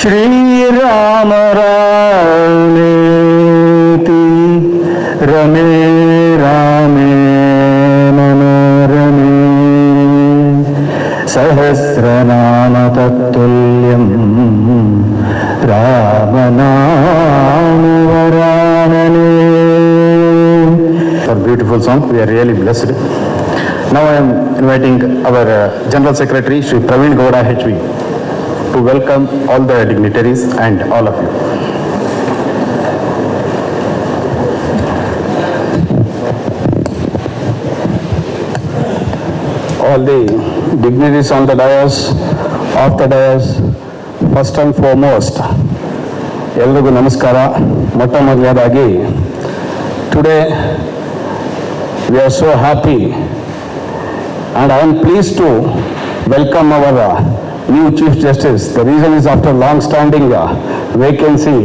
श्रीराम रामेति रमे रामे मनोरमे सहस्रनाम तत्तुल्यं रामनामवरानने. For beautiful song, we are really blessed. Now I am inviting our General Secretary, Shri Praveen Gowda HV, to welcome all the dignitaries and all of you. All the dignitaries on the dais, off the dais, first and foremost, ಎಲ್ರಿಗೂ ನಮಸ್ಕಾರ. ಮೊಟ್ಟ ಮೊದಲನೇದಾಗಿ today we are so happy and I am pleased to welcome our new Chief Justice. The reason is after long-standing vacancy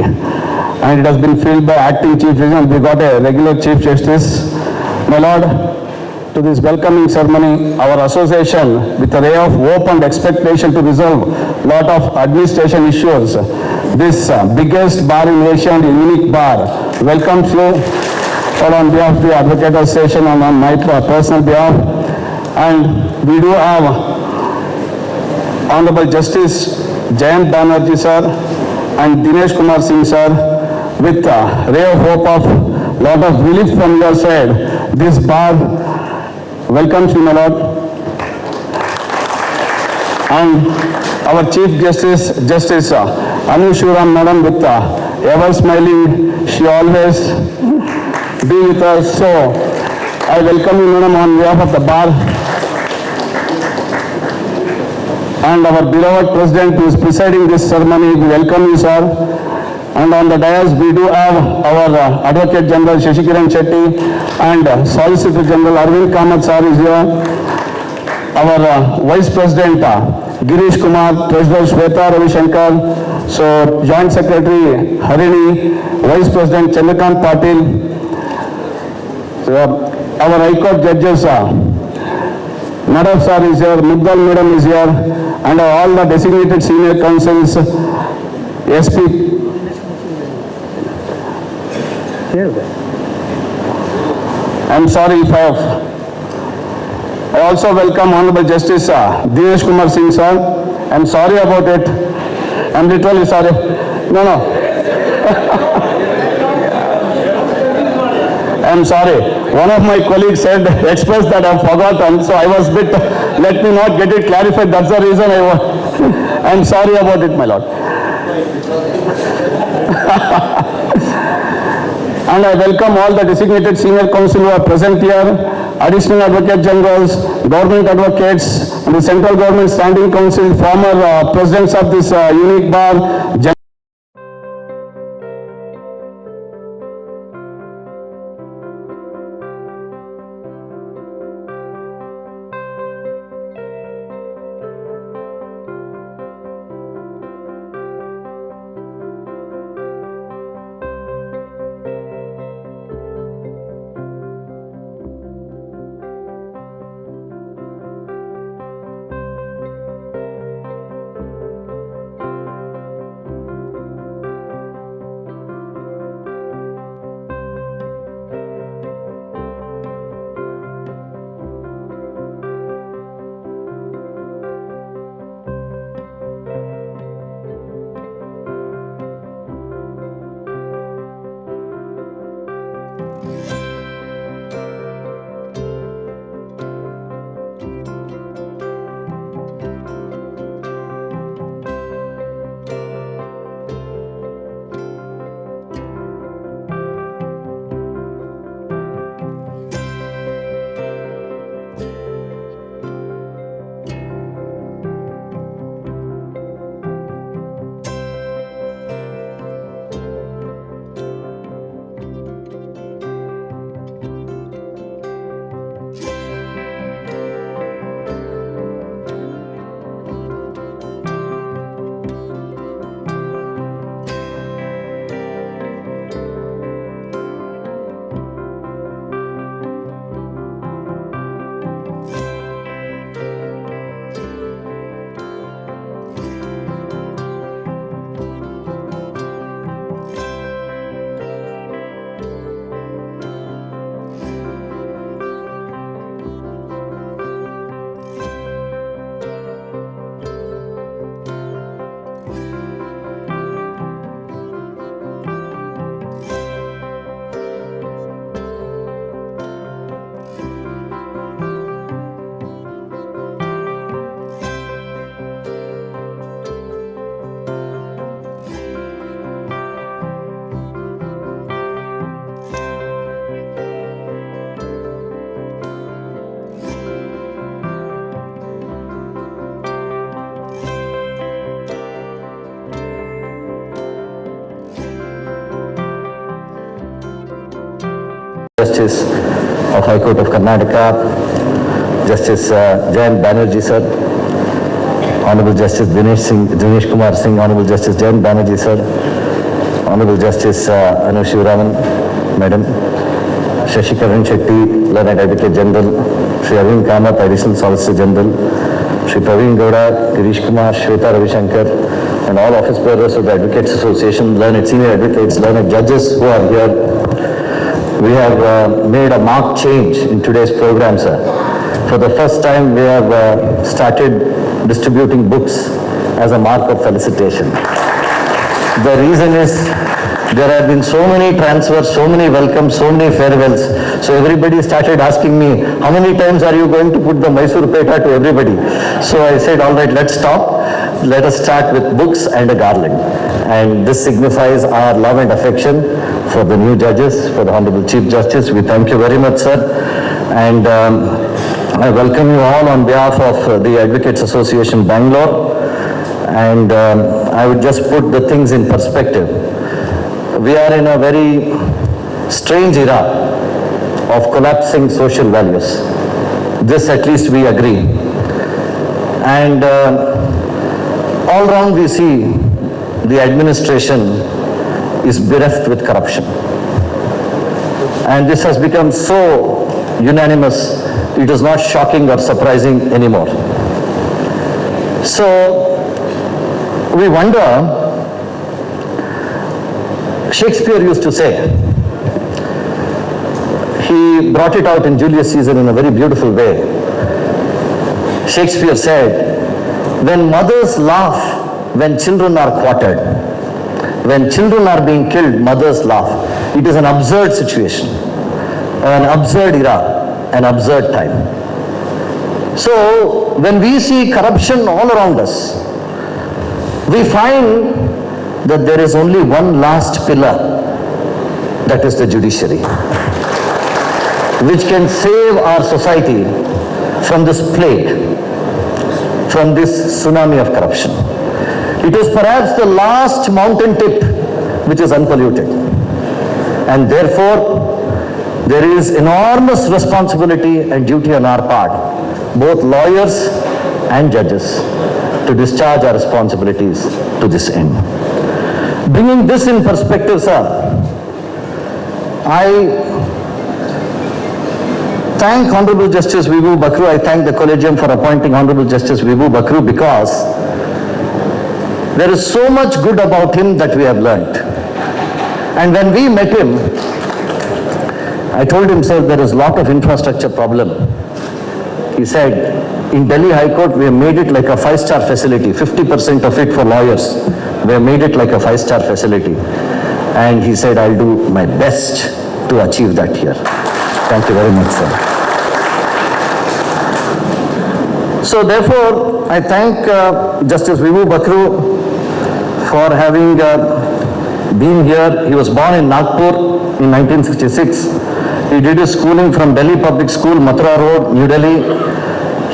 and it has been filled by acting Chief Justice. We got a regular Chief Justice. My Lord, to this welcoming ceremony, our association with a ray of hope and expectation to resolve lot of administration issues, this biggest bar in Asia and unique bar, welcomes you all on behalf of the Advocate Association and on my personal behalf. And we do have Honorable Justice Jayant Banerjee sir and Dinesh Kumar Singh sir with a ray of hope of lot of relief from your side. This bar welcomes you, my Lord. And our Chief Justice, Justice Anu Shuram Madam with ever smiling, she always be with us. So I welcome you, Madam, on behalf of the bar. And our beloved President who is presiding this ceremony, we welcome you, sir. And on the dais, we do have our Advocate General Shashikiran Shetty and Solicitor General Arvind Kamath sir is here. Our Vice President Girish Kumar, Treasurer Shweta Ravishankar, so Joint Secretary Harini, Vice President Chandrakant Patil, so our High Court judges Nadav sir is here, Mugdal Madam is here, and all the designated senior counsels, SP. I'm sorry if I have. I also welcome Honorable Justice Dinesh Kumar Singh sir. I'm sorry about it. I'm literally sorry. No. I'm sorry. One of my colleagues said, expressed that I've forgotten, so I was bit, let me not get it clarified. That's the reason I'm sorry about it, my Lord. And I welcome all the designated senior counsel who are present here, additional advocate generals, government advocates, and the central government standing council, former presidents of this unique bar. Justice of High Court of Karnataka, Justice Jayant Banerjee sir, Honorable Justice Dinesh Kumar Singh, Honorable Justice Jayant Banerjee sir, Honorable Justice Anu Shivaraman, Madam, Shashikaran Shetty, Learned Advocate General, Sri Arvind Kamath, Additional Solicitor General, Sri Praveen Gowda, Girish Kumar, Shweta Ravishankar, and all office bearers of the Advocates Association, learned senior advocates, learned judges who are here. We have made a marked change in today's program, sir. For the first time, we have started distributing books as a mark of felicitation. The reason is there have been so many transfers, so many welcomes, so many farewells. So everybody started asking me, how many times are you going to put the Mysore Peta to everybody? So I said, all right, let's stop. Let us start with books and a garland. And this signifies our love and affection for the new judges, for the Honorable Chief Justice. We thank you very much, sir. And I welcome you all on behalf of the Advocates Association Bangalore. And I would just put the things in perspective. We are in a very strange era of collapsing social values. This at least we agree. And all around we see the administration is bereft with corruption. And this has become so unanimous, it is not shocking or surprising anymore. So we wonder, Shakespeare used to say, he brought it out in Julius Caesar in a very beautiful way. Shakespeare said, when mothers laugh when children are quartered, when children are being killed, mothers laugh. It is an absurd situation, an absurd era, an absurd time. So when we see corruption all around us, we find that there is only one last pillar, that is the judiciary, which can save our society from this plague, from this tsunami of corruption. It is perhaps the last mountain tip which is unpolluted. And therefore, there is enormous responsibility and duty on our part, both lawyers and judges, to discharge our responsibilities to this end. Bringing this in perspective, sir, I thank Honorable Justice Vibhu Bakhru. I thank the Collegium for appointing Honorable Justice Vibhu Bakhru because there is so much good about him that we have learnt. And when we met him, I told him, sir, there is a lot of infrastructure problem. He said, in Delhi High Court, we have made it like a 5-star facility, 50% of it for lawyers. We have made it like a 5-star facility. And he said, I'll do my best to achieve that here. Thank you very much, sir. So therefore, I thank Justice Vibhu Bakhru for having been here. He was born in Nagpur in 1966. He did his schooling from Delhi Public School, Mathura Road, New Delhi.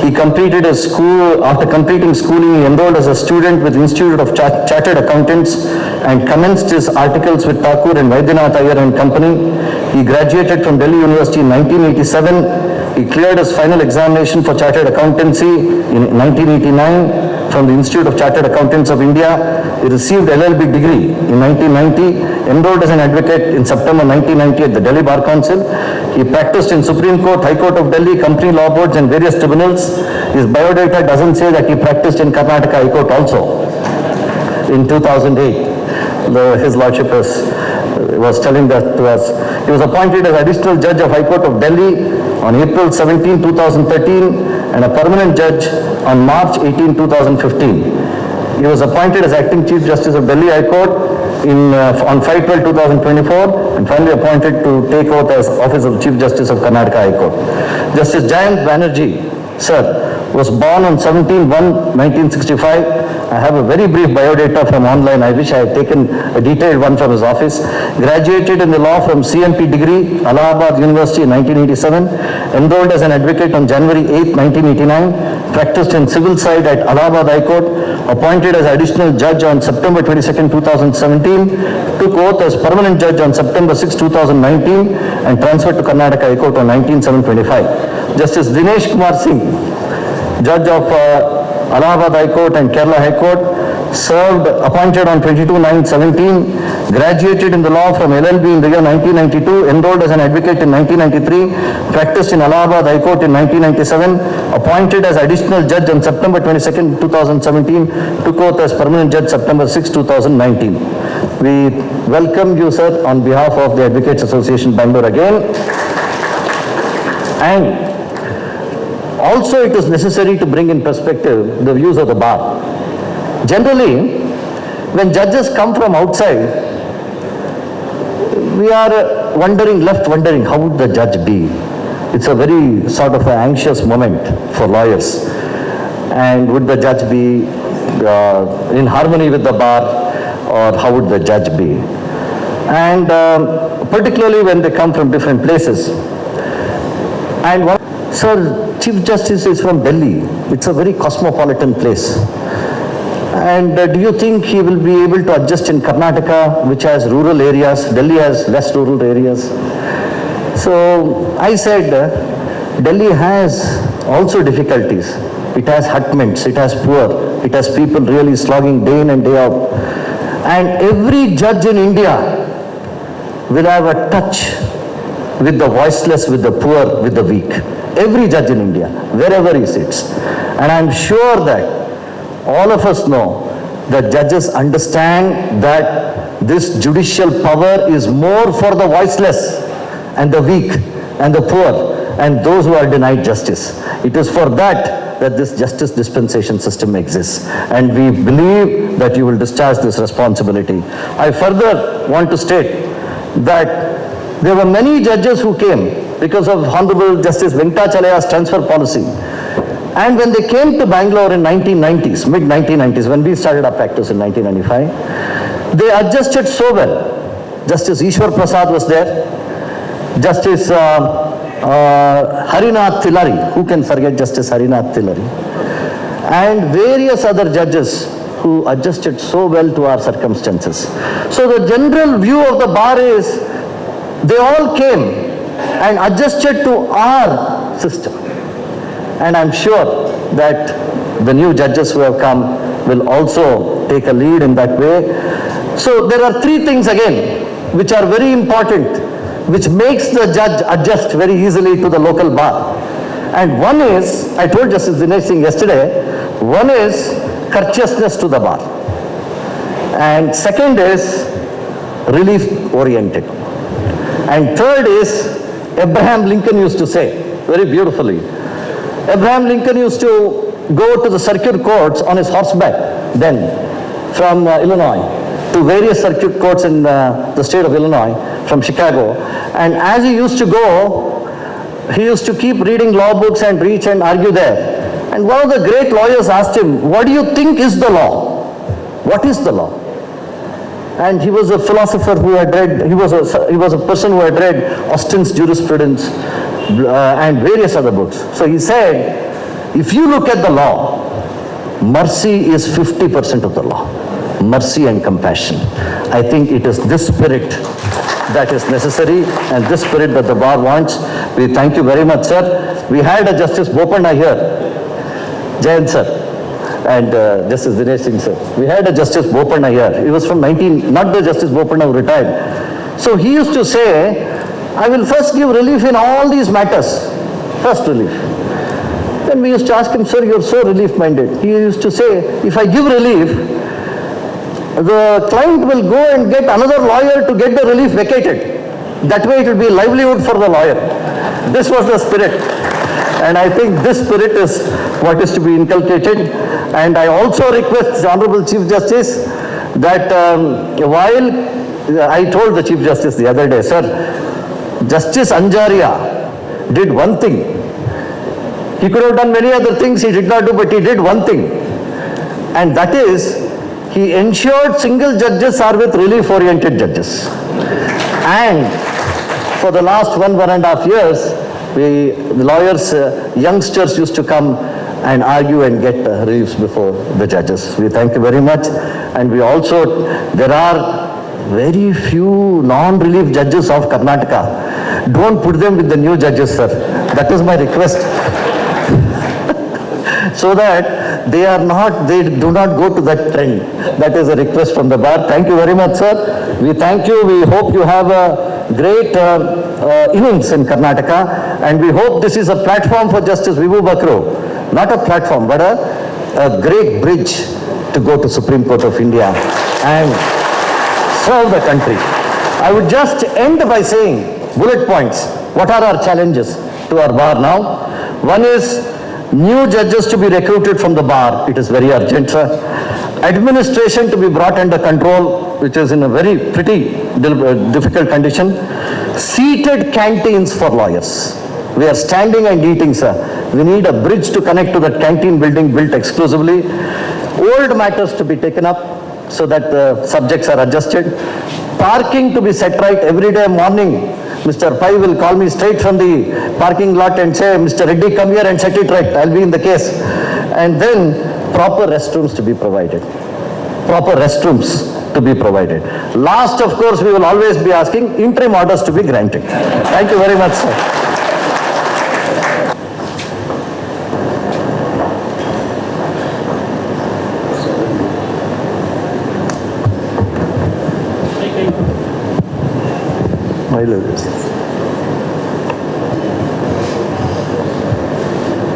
He completed his school. After completing schooling, he enrolled as a student with Institute of Chartered Accountants and commenced his articles with Thakur and Vaidyanath Iyer and Company. He graduated from Delhi University in 1987. He cleared his final examination for Chartered Accountancy in 1989 from the Institute of Chartered Accountants of India. He received LLB degree in 1990, enrolled as an advocate in September 1990 at the Delhi Bar Council. He practiced in Supreme Court, High Court of Delhi, company law boards and various tribunals. His biodata doesn't say that he practiced in Karnataka High Court also. In 2008, His Lordship was telling that to us. He was appointed as Additional Judge of High Court of Delhi on April 17, 2013 and a permanent judge on March 18, 2015. He was appointed as Acting Chief Justice of Delhi High Court on 5/12/2024 and finally appointed to take oath as Office of Chief Justice of Karnataka High Court. Justice Jayant Banerjee, sir, was born on 17/1/1965. I have a very brief biodata from online. I wish I had taken a detailed one from his office. Graduated in the law from CMP degree, Allahabad University in 1987. Enrolled as an advocate on January 8, 1989. Practiced in civil side at Allahabad High Court. appointed as additional judge on September 22nd, 2017, took oath as permanent judge on September 6, 2019, and transferred to Karnataka High Court on 19/7/25. Justice Dinesh Kumar Singh, judge of Allahabad High Court and Kerala High Court, served, appointed on 22/9/17, graduated in the law from LLB in the year 1992, enrolled as an advocate in 1993, practiced in Allahabad High Court in 1997, appointed as additional judge on September 22nd, 2017, took oath as permanent judge September 6, 2019. We welcome you, sir, on behalf of the Advocates Association Bangalore again. And also it is necessary to bring in perspective the views of the bar. Generally, when judges come from outside, we are wondering how would the judge be? It's a very sort of an anxious moment for lawyers. And would the judge be in harmony with the bar, or how would the judge be? And particularly when they come from different places. And Sir, Chief Justice is from Delhi. It's a very cosmopolitan place. And do you think he will be able to adjust in Karnataka, which has rural areas? Delhi has less rural areas. So I said, Delhi has also difficulties. It has hutments, it has poor, it has people really slogging day in and day out. And every judge in India will have a touch with the voiceless, with the poor, with the weak. Every judge in India, wherever he sits. And I'm sure that all of us know that judges understand that this judicial power is more for the voiceless and the weak and the poor and those who are denied justice. It is for that this justice dispensation system exists. And we believe that you will discharge this responsibility. I further want to state that there were many judges who came because of Honorable Justice Venkatachalaya's transfer policy. And when they came to Bangalore in 1990s, mid-1990s, when we started our practice in 1995, they adjusted so well. Justice Ishwar Prasad was there. Justice Harinath Tillari, who can forget Justice Harinath Tillari? And various other judges who adjusted so well to our circumstances. So the general view of the bar is, they all came and adjusted to our system. And I'm sure that the new judges who have come will also take a lead in that way. So there are three things again, which are very important, which makes the judge adjust very easily to the local bar. And one is, I told Justice Dinesh Singh yesterday, one is courteousness to the bar. And second is relief oriented. And third is, Abraham Lincoln used to say very beautifully, Abraham Lincoln used to go to the circuit courts on his horseback then from Illinois to various circuit courts in the state of Illinois from Chicago. And as he used to go, he used to keep reading law books and reach and argue there. And one of the great lawyers asked him, what do you think is the law? What is the law? And he was a philosopher who had read, he was a person who had read Austin's jurisprudence and various other books. So he said, if you look at the law, mercy is 50% of the law. Mercy and compassion. I think it is this spirit that is necessary and this spirit that the bar wants. We thank you very much, sir. We had a Justice Bopanna here, Jayan sir, and Justice Dinesh Singh sir. We had a Justice Bopanna here. He was from not the Justice Bopanna who retired. So he used to say, I will first give relief in all these matters. First relief. Then we used to ask him, sir, you're so relief-minded. He used to say, if I give relief, the client will go and get another lawyer to get the relief vacated. That way it will be livelihood for the lawyer. This was the spirit. And I think this spirit is what is to be inculcated. And I also request the Honorable Chief Justice that while I told the Chief Justice the other day, sir, Justice Anjaria did one thing. He could have done many other things he did not do, but he did one thing. And that is, he ensured single judges are with relief-oriented judges. And for the last 1.5 years, the lawyers, youngsters used to come and argue and get reliefs before the judges. We thank you very much. And we also, there are very few non-relief judges of Karnataka. Don't put them with the new judges, sir. That is my request. So that they do not go to that trend. That is a request from the bar. Thank you very much, sir. We thank you. We hope you have a great innings in Karnataka, and we hope this is a platform for Justice Vibhu Bakhru. Not a platform, but a great bridge to go to Supreme Court of India and serve the country. I would just end by saying, bullet points, what are our challenges to our bar now? One is new judges to be recruited from the bar. It is very urgent, sir. Administration to be brought under control, which is in a very pretty difficult condition. Seated canteens for lawyers. We are standing and eating, sir. We need a bridge to connect to that canteen building built exclusively. Old matters to be taken up so that the subjects are adjusted. Parking to be set right every day morning. Mr. Pai will call me straight from the parking lot and say, Mr. Reddy, come here and set it right. I'll be in the case. And then proper restrooms to be provided. Proper restrooms to be provided. Last, of course, we will always be asking interim orders to be granted. Thank you very much, sir.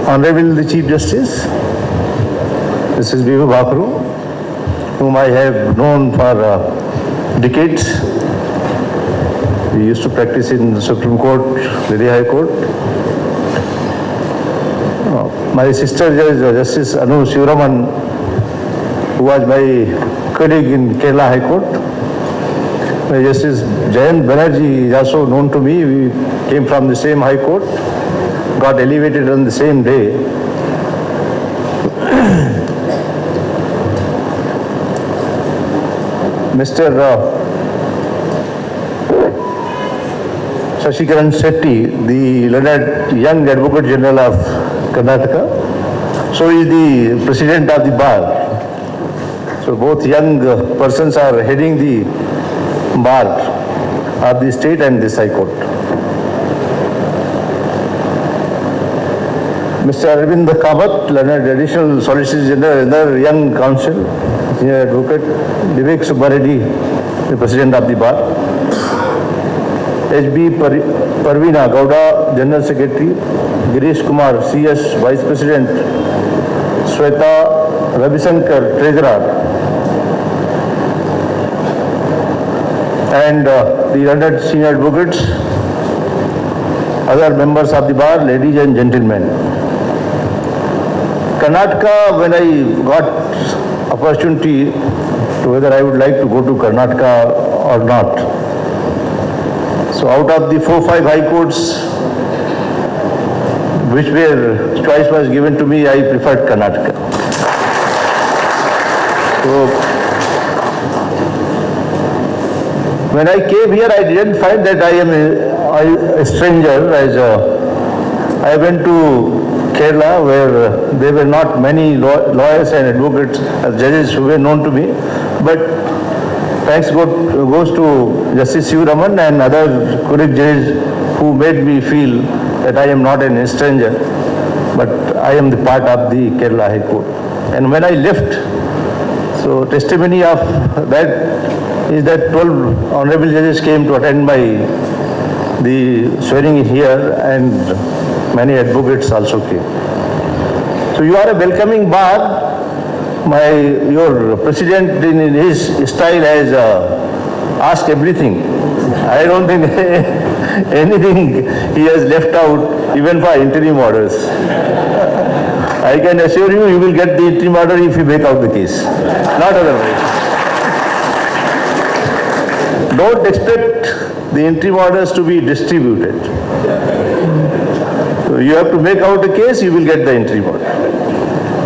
Honorable the Chief Justice, this is Vibhu Bakhru, whom I have known for decades. We used to practice in the Supreme Court, Delhi High Court. My sister Justice Anu Shivraman, who was my colleague in Kerala High Court. My Justice Jayant Banerjee is also known to me. We came from the same High Court, got elevated on the same day. Mr. Shashikaran Shetty, the learned young Advocate General of Karnataka, so is the President of the Bar. So both young persons are heading the bar of the state and this High Court. Mr. Arvind Kamath, learned Additional Solicitor General, another young counsel, Senior Advocate Vivek Subbareddy, the President of the Bar. H.B. Parveena Gowda, General Secretary. Girish Kumar, CS, Vice President. Sweta Ravisankar, Treasurer. And the learned senior advocates, other members of the bar, ladies and gentlemen. Karnataka, when I got opportunity to whether I would like to go to Karnataka or not. So out of the 4-5 high courts which were choice was given to me, I preferred Karnataka. So when I came here, I didn't find that I am a stranger. I went to Kerala, where there were not many lawyers and advocates as judges who were known to me. But thanks goes to Justice Shivraman and other colleague judges who made me feel that I am not a stranger, but I am the part of the Kerala High Court. And when I left, so testimony of that is that 12 honorable judges came to attend the swearing here, and many advocates also came. So you are a welcoming bar. Your president in his style has asked everything. I don't think anything he has left out, even for interim orders. I can assure you, you will get the interim order if you make out the case, not otherwise. Don't expect the interim orders to be distributed. So you have to make out a case, you will get the interim order.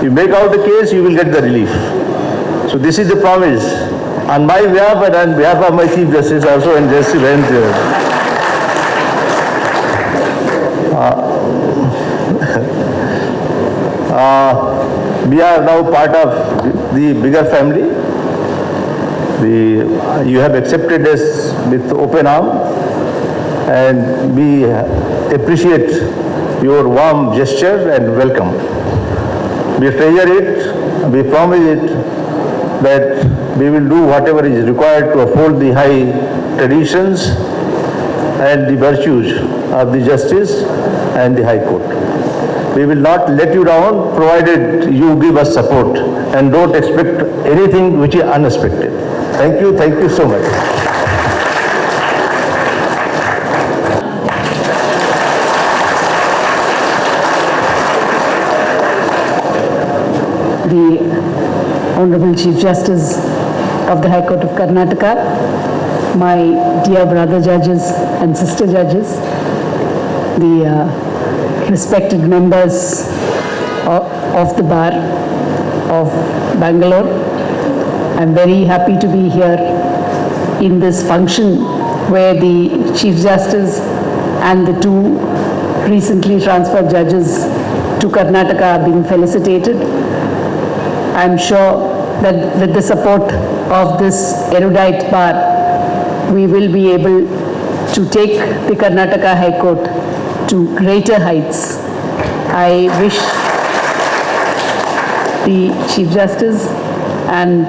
You make out a case, you will get the relief. So this is the promise on my behalf and on behalf of my Chief Justice also, and Justice Vivek. We are now part of the bigger family. You have accepted us with open arms, and we appreciate your warm gesture and welcome. We treasure it, we promise it that we will do whatever is required to uphold the high traditions and the virtues of the justice and the High Court. We will not let you down provided you give us support, and don't expect anything which is unexpected. Thank you so much. The Honorable Chief Justice of the High Court of Karnataka, my dear brother judges and sister judges, the respected members of the bar of Bengaluru. I'm very happy to be here in this function where the Chief Justice and the two recently transferred judges to Karnataka are being felicitated. I'm sure that with the support of this erudite bar, we will be able to take the Karnataka High Court to greater heights. I wish the Chief Justice and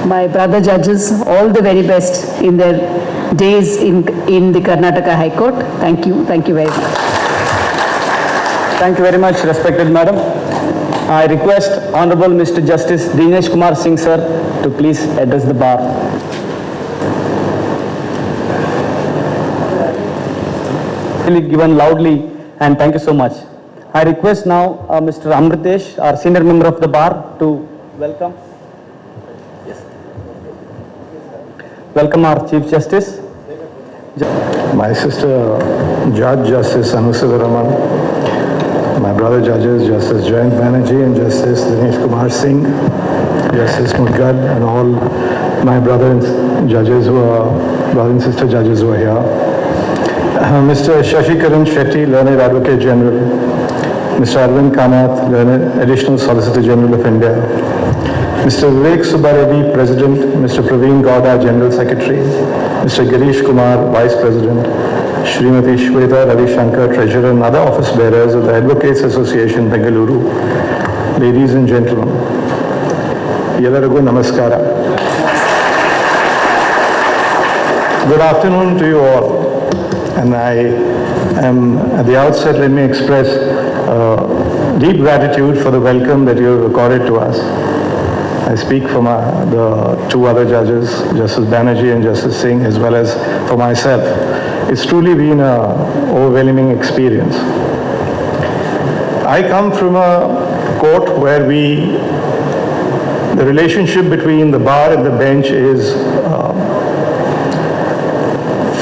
my brother judges all the very best in their days in the Karnataka High Court. Thank you very much. Thank you very much, respected Madam. I request Honorable Mr. Justice Dinesh Kumar Singh sir to please address the bar. Given loudly, and thank you so much. I request now Mr. Amritesh, our senior member of the bar, to welcome. Yes. Welcome our Chief Justice. My sister, Judge Justice Anusudha Raman, my brother judges, Justice Jayant Banerjee and Justice Dinesh Kumar Singh, Justice Mudgad, and all my brother and sister judges who are here. Mr. Shashikaran Shetty, Learned Advocate General, Mr. Arvind Kamath, Learned Additional Solicitor General of India, Mr. Vivek Subbareddy, President, Mr. Praveen Gowda, General Secretary, Mr. Girish Kumar, Vice President, Srimati Shweta Ravi Shankar, Treasurer, and other office bearers of the Advocates Association, Bengaluru, ladies and gentlemen, Yellarigu Namaskara. Good afternoon to you all. And I am, at the outset, let me express deep gratitude for the welcome that you have accorded to us. I speak for the two other judges, Justice Banerjee and Justice Singh, as well as for myself. It's truly been an overwhelming experience. I come from a court where the relationship between the bar and the bench is,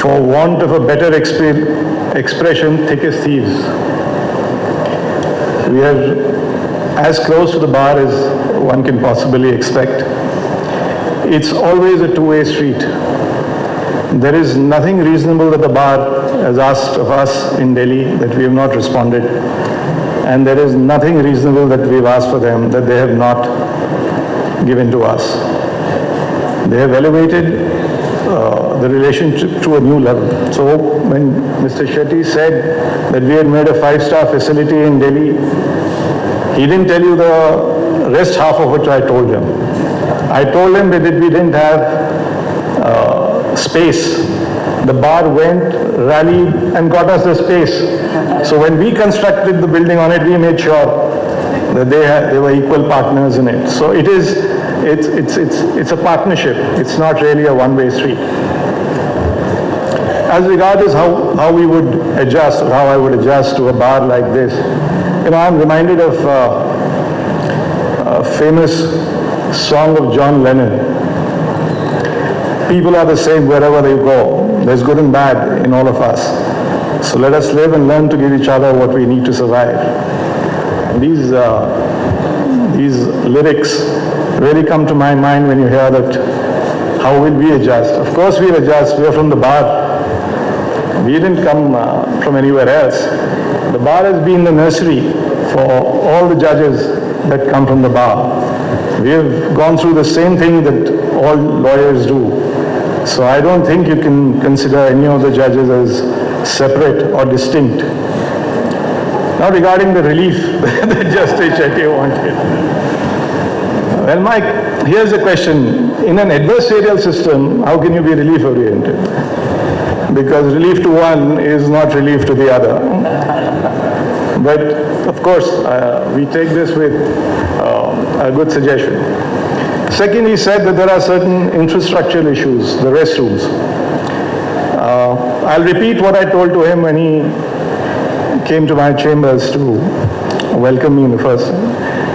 for want of a better expression, thick as thieves. We are as close to the bar as one can possibly expect. It's always a two-way street. There is nothing reasonable that the bar has asked of us in Delhi that we have not responded. And there is nothing reasonable that we've asked for them that they have not given to us. They have elevated the relationship to a new level. So when Mr. Shetty said that we had made a 5-star facility in Delhi, he didn't tell you the rest half of which I told him. I told him that we didn't have space. The bar went, rallied, and got us the space. So when we constructed the building on it, we made sure that they were equal partners in it. So it's a partnership. It's not really a one-way street. As regards how we would adjust, or how I would adjust to a bar like this, I'm reminded of a famous song of John Lennon. People are the same wherever they go. There's good and bad in all of us. So let us live and learn to give each other what we need to survive. And these lyrics really come to my mind when you hear that, how will we adjust? Of course we'll adjust. We are from the bar. We didn't come from anywhere else. The bar has been the nursery for all the judges that come from the bar. We have gone through the same thing that all lawyers do. So I don't think you can consider any of the judges as separate or distinct. Now regarding the relief that Justice Shetty wanted. Well, Mike, here's the question. In an adversarial system, how can you be relief oriented? Because relief to one is not relief to the other. But of course, we take this with a good suggestion. Second, he said that there are certain infrastructural issues, the restrooms. I'll repeat what I told to him when he came to my chambers to welcome me in the first.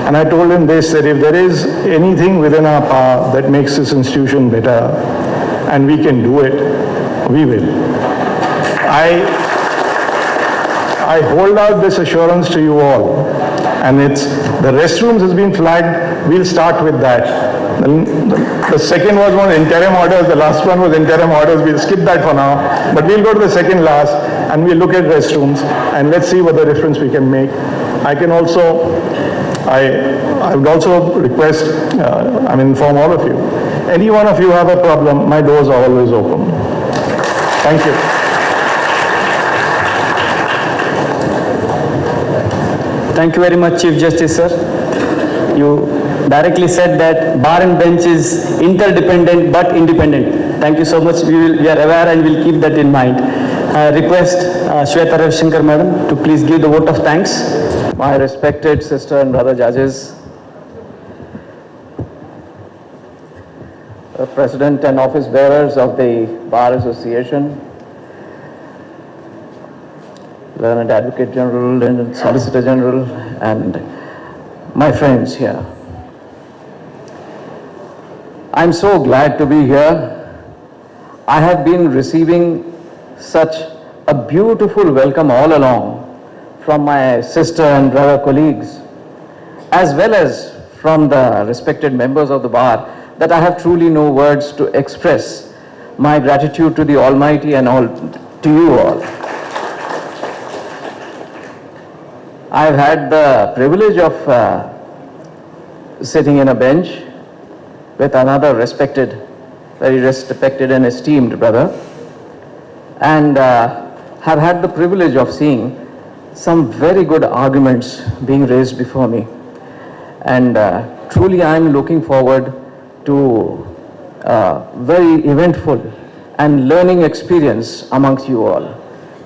And I told him this, that if there is anything within our power that makes this institution better, and we can do it, we will. I hold out this assurance to you all. And it's, the restrooms has been flagged, we'll start with that. The second was one interim orders, the last one was interim orders, we'll skip that for now. But we'll go to the second last and we'll look at restrooms and let's see what the difference we can make. I can also, I would also request, inform all of you. Any one of you have a problem, my doors are always open. Thank you. Thank you very much, Chief Justice, sir. You directly said that bar and bench is interdependent but independent. Thank you so much. We are aware and we'll keep that in mind. Request Shweta Ravishankar madam to please give the vote of thanks. My respected sister and brother judges, the President and office bearers of the Bar Association, Learned Advocate General and Solicitor General, and my friends here. I'm so glad to be here. I have been receiving such a beautiful welcome all along from my sister and brother colleagues, as well as from the respected members of the bar, that I have truly no words to express my gratitude to the Almighty and all to you all. I've had the privilege of sitting in a bench with another very respected and esteemed brother, and have had the privilege of seeing some very good arguments being raised before me. And truly I'm looking forward to a very eventful and learning experience amongst you all.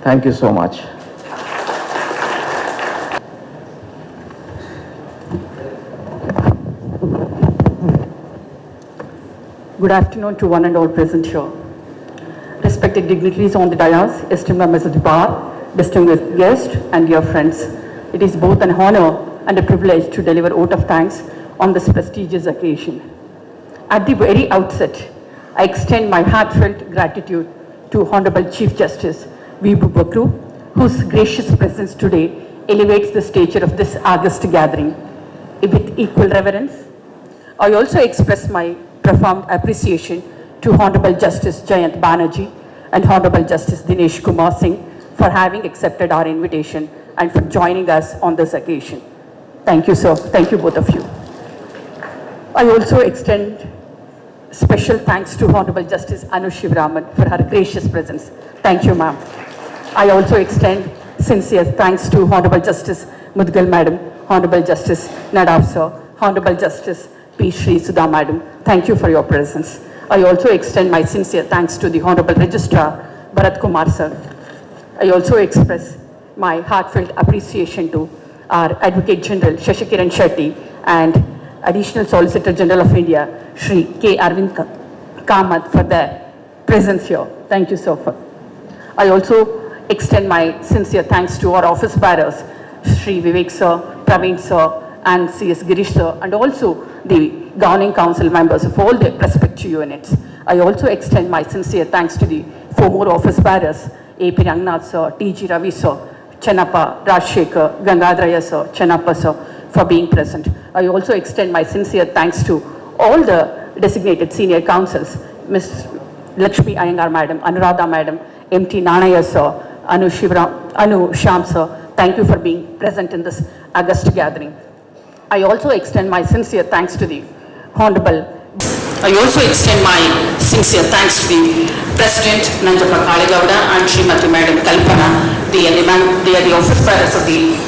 Thank you so much. Good afternoon to one and all present here. Respected dignitaries on the dais, esteemed members of the bar, distinguished guests, and dear friends. It is both an honor and a privilege to deliver vote of thanks on this prestigious occasion. At the very outset, I extend my heartfelt gratitude to Honorable Chief Justice Vibhu Bakhru, whose gracious presence today elevates the stature of this august gathering. With equal reverence, I also express my profound appreciation to Honorable Justice Jayant Banerjee and Honorable Justice Dinesh Kumar Singh for having accepted our invitation and for joining us on this occasion. Thank you, sir. Thank you, both of you. I also extend special thanks to Honorable Justice Anu Shivaraman for her gracious presence. Thank you, ma'am. I also extend sincere thanks to Honorable Justice Mudgal Madam, Honorable Justice Nadav sir, Honorable Justice P. Shri Sudha Madam. Thank you for your presence. I also extend my sincere thanks to the Honorable Registrar Bharat Kumar sir. I also express my heartfelt appreciation to our Advocate General Shashikiran Shetty and Additional Solicitor General of India Shri K. Arvind Kamath for their presence here. Thank you, sir. I also extend my sincere thanks to our office bearers, Shri Vivek sir, Praveen sir, and C.S. Girish sir, and also the governing council members of all the respective units. I also extend my sincere thanks to the former office bearers, A.P. Rangnath sir, T.G. Ravi sir, Chanappa, Rajshekar, Gangadraya sir, Chanappa sir, for being present. I also extend my sincere thanks to all the designated senior councils, Ms. Lakshmi Iyengar madam, Anuradha madam, M.T. Nanaya sir, Anu Shyam sir. Thank you for being present in this august gathering. I also extend my sincere thanks to the Honorable. I also extend my sincere thanks to the President Nanjappa Kaligowda and Srimati Madam Kalpana. They are the office bearers of the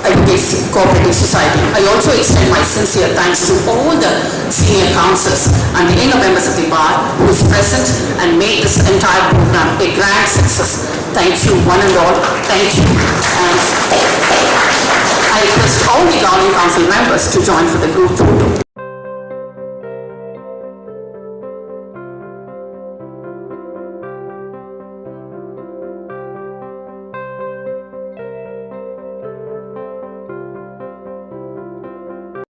Advocacy Cooperative Society. I also extend my sincere thanks to all the senior councils and the younger members of the bar who is present and made this entire program a grand success. Thank you one and all. Thank you. And I request all the Governing Council members to join for the group photo.